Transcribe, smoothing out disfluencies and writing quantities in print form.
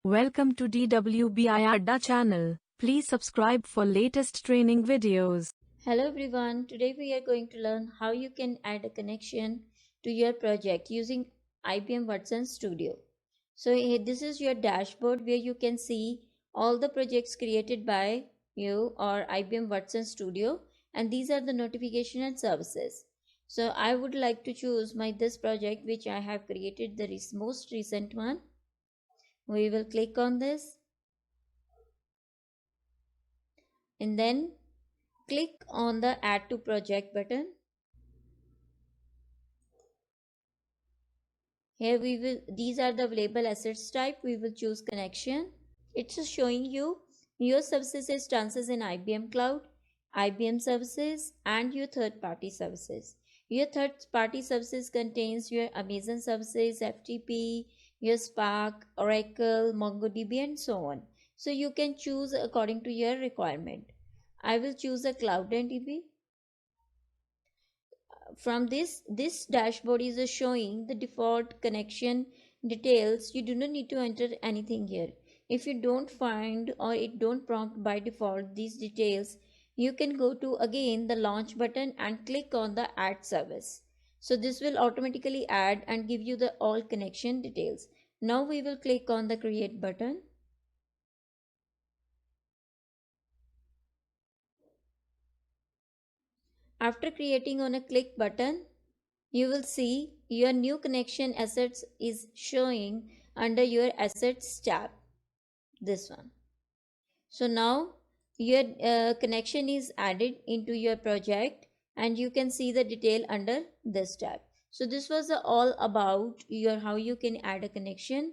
Welcome to DWBI Adda channel. Please subscribe for latest training videos. Hello everyone, today we are going to learn how you can add a connection to your project using IBM Watson Studio. So this is your dashboard where you can see all the projects created by you or IBM Watson Studio, and these are the notification and services. So I would like to choose this project which I have created, the most recent one. We will click on this and then click on the add to project button. Here these are the available assets type. We will choose connection. It's showing you your services instances in IBM Cloud, IBM services, and your third-party services. Your third-party services contains your Amazon services, FTP, your Spark, Oracle, MongoDB, and so on. So you can choose according to your requirement. I will choose a Cloud and DB. From this dashboard is showing the default connection details. You do not need to enter anything here. If you don't find or it don't prompt by default these details, you can go to again the launch button and click on the add service. So this will automatically add and give you the all connection details. Now we will click on the create button. After creating on a click button, you will see your new connection assets is showing under your assets tab, this one. So now your connection is added into your project and you can see the detail under this tab. So this was all about your how you can add a connection